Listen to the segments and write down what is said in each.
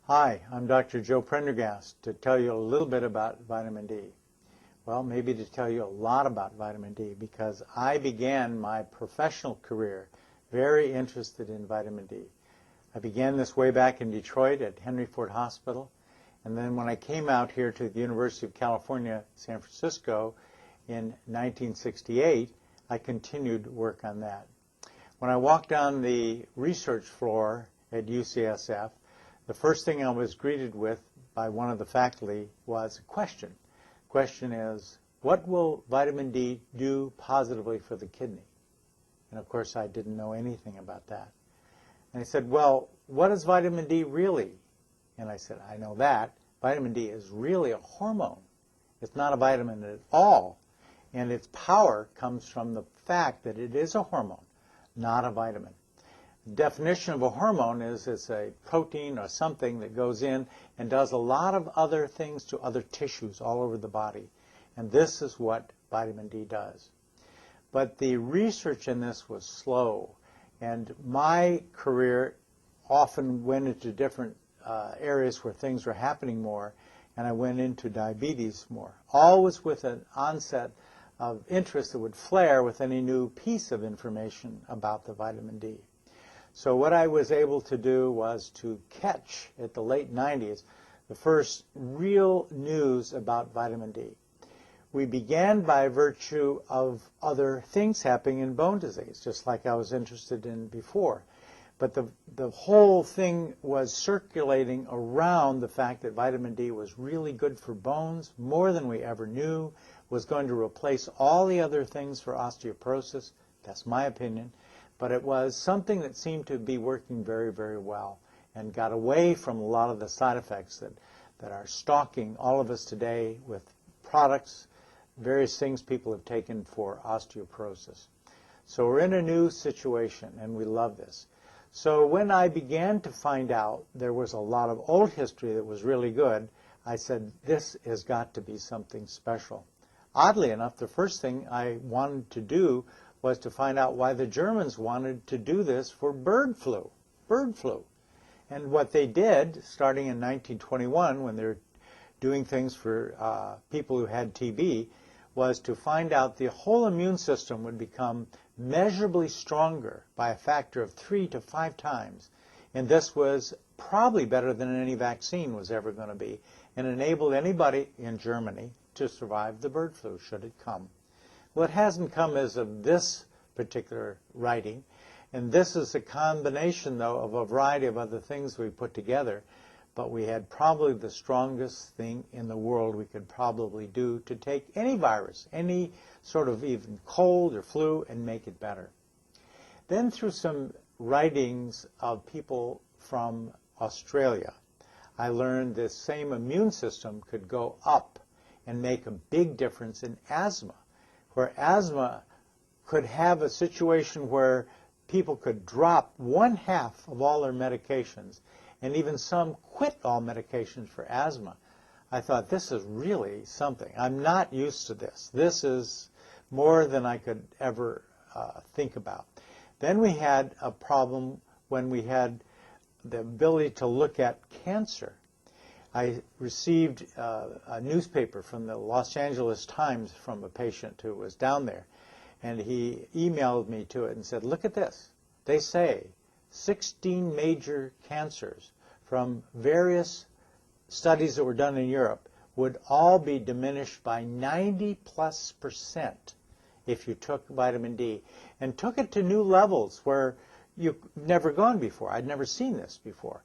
Hi, I'm Dr. Joe Prendergast to tell you a little bit about vitamin D. Well, maybe to tell you a lot about vitamin D because I began my professional career very interested in vitamin D. I began this way back in Detroit at Henry Ford Hospital, and then when I came out here to the University of California, San Francisco in 1968, I continued work on that. When I walked on the research floor at UCSF, the first thing I was greeted with by one of the faculty was a question. The question is, what will vitamin D do positively for the kidney? And of course, I didn't know anything about that. And he said, well, what is vitamin D really? And I said, I know that. Vitamin D is really a hormone. It's not a vitamin at all. And its power comes from the fact that it is a hormone, not a vitamin. The definition of a hormone is it's a protein or something that goes in and does a lot of other things to other tissues all over the body. And this is what vitamin D does. But the research in this was slow. And my career often went into different areas where things were happening more. And I went into diabetes more, always with an onset of interest that would flare with any new piece of information about the vitamin D. So what I was able to do was to catch, at the late 90s, the first real news about vitamin D. We began by virtue of other things happening in bone disease, just like I was interested in before. But the whole thing was circulating around the fact that vitamin D was really good for bones, more than we ever knew, was going to replace all the other things for osteoporosis. That's my opinion. But it was something that seemed to be working very, very well and got away from a lot of the side effects that are stalking all of us today with products, various things people have taken for osteoporosis. So we're in a new situation, and we love this. So when I began to find out there was a lot of old history that was really good, I said, this has got to be something special. Oddly enough, the first thing I wanted to do was to find out why the Germans wanted to do this for bird flu. And what they did, starting in 1921, when they were doing things for people who had TB, was to find out the whole immune system would become measurably stronger by a factor of 3 to 5 times. And this was probably better than any vaccine was ever going to be, and enabled anybody in Germany to survive the bird flu, should it come. Well, it hasn't come as of this particular writing, and this is a combination, though, of a variety of other things we put together, but we had probably the strongest thing in the world we could probably do to take any virus, any sort of even cold or flu, and make it better. Then through some writings of people from Australia, I learned this same immune system could go up and make a big difference in asthma, where asthma could have a situation where people could drop 1/2 of all their medications, and even some quit all medications for asthma. I thought, this is really something. I'm not used to this. This is more than I could ever think about. Then we had a problem when we had the ability to look at cancer. I received a newspaper from the Los Angeles Times from a patient who was down there, and he emailed me to it and said, look at this. They say 16 major cancers from various studies that were done in Europe would all be diminished by 90+% if you took vitamin D, and took it to new levels where you've never gone before. I'd never seen this before.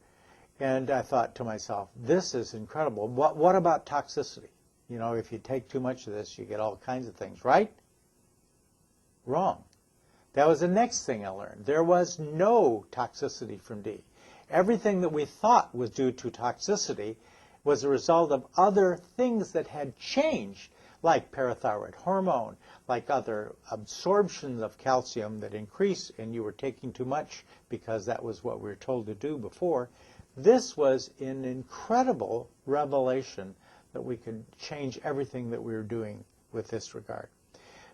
And I thought to myself, this is incredible. What about toxicity? You know, if you take too much of this, you get all kinds of things, right? Wrong. That was the next thing I learned. There was no toxicity from D. Everything that we thought was due to toxicity was a result of other things that had changed, like parathyroid hormone, like other absorptions of calcium that increase, and you were taking too much because that was what we were told to do before. This was an incredible revelation that we could change everything that we were doing with this regard.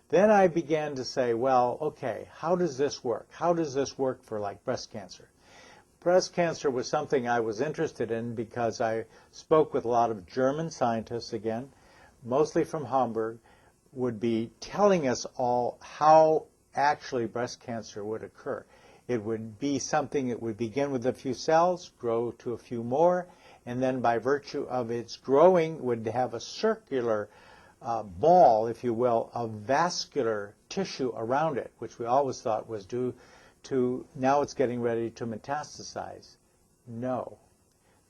Then I began to say, well, okay, how does this work? How does this work for like breast cancer? breast cancer was something I was interested in because I spoke with a lot of German scientists, again, mostly from Hamburg, would be telling us all how actually breast cancer would occur. It would be something that would begin with a few cells, grow to a few more, and then by virtue of its growing would have a circular ball, if you will, of vascular tissue around it, which we always thought was due to now it's getting ready to metastasize. No.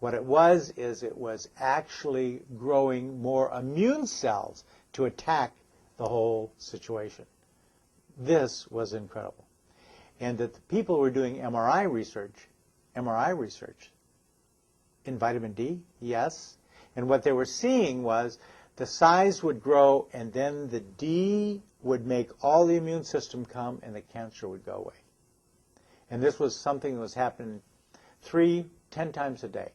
What it was is it was actually growing more immune cells to attack the whole situation. This was incredible. And that the people were doing MRI research in vitamin D, yes. And what they were seeing was the size would grow and then the D would make all the immune system come and the cancer would go away. And this was something that was happening 10 times a day.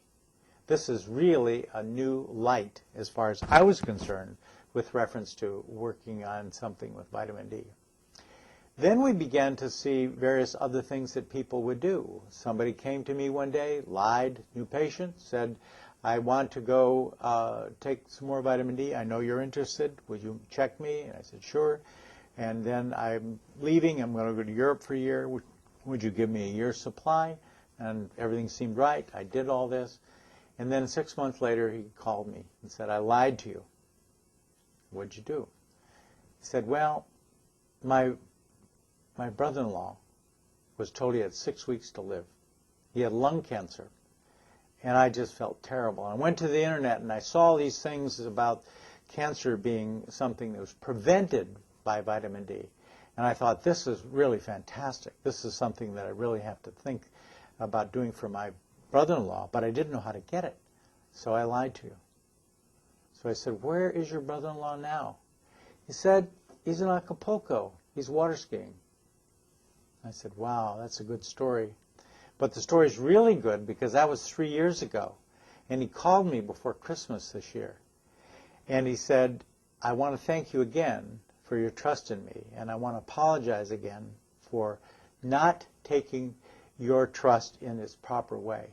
This is really a new light as far as I was concerned with reference to working on something with vitamin D. Then we began to see various other things that people would do. Somebody came to me one day, lied, new patient, said, I want to go take some more vitamin D. I know you're interested. Would you check me? And I said, sure. And then I'm leaving. I'm going to go to Europe for a year. Would you give me a year's supply? And everything seemed right. I did all this. And then 6 months later, he called me and said, I lied to you. What'd you do? He said, well, my brother-in-law was told he had 6 weeks to live. He had lung cancer. And I just felt terrible. I went to the internet and I saw these things about cancer being something that was prevented by vitamin D. And I thought, this is really fantastic. This is something that I really have to think about doing for my brother-in-law, but I didn't know how to get it. So I lied to you. So I said, where is your brother-in-law now? He said, he's in Acapulco. He's water skiing. I said, wow, that's a good story. But the story's really good because that was 3 years ago. And he called me before Christmas this year. And he said, I want to thank you again for your trust in me. And I want to apologize again for not taking your trust in its proper way.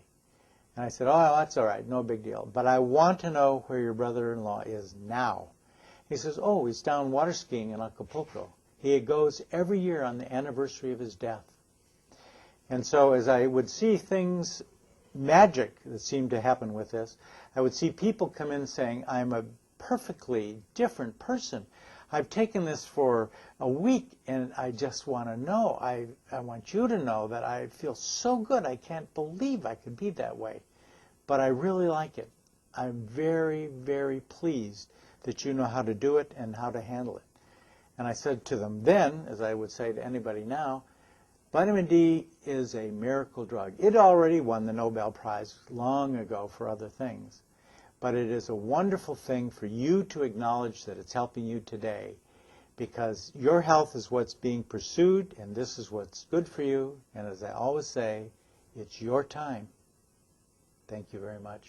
And I said, oh, that's all right, no big deal. But I want to know where your brother-in-law is now. He says, oh, he's down water skiing in Acapulco. He goes every year on the anniversary of his death. And so as I would see things, magic that seemed to happen with this, I would see people come in saying, I'm a perfectly different person. I've taken this for a week and I just want to know, I want you to know that I feel so good. I can't believe I could be that way. But I really like it. I'm very, very pleased that you know how to do it and how to handle it. And I said to them then, as I would say to anybody now, vitamin D is a miracle drug. It already won the Nobel Prize long ago for other things. But it is a wonderful thing for you to acknowledge that it's helping you today, because your health is what's being pursued, and this is what's good for you. And as I always say, it's your time. Thank you very much.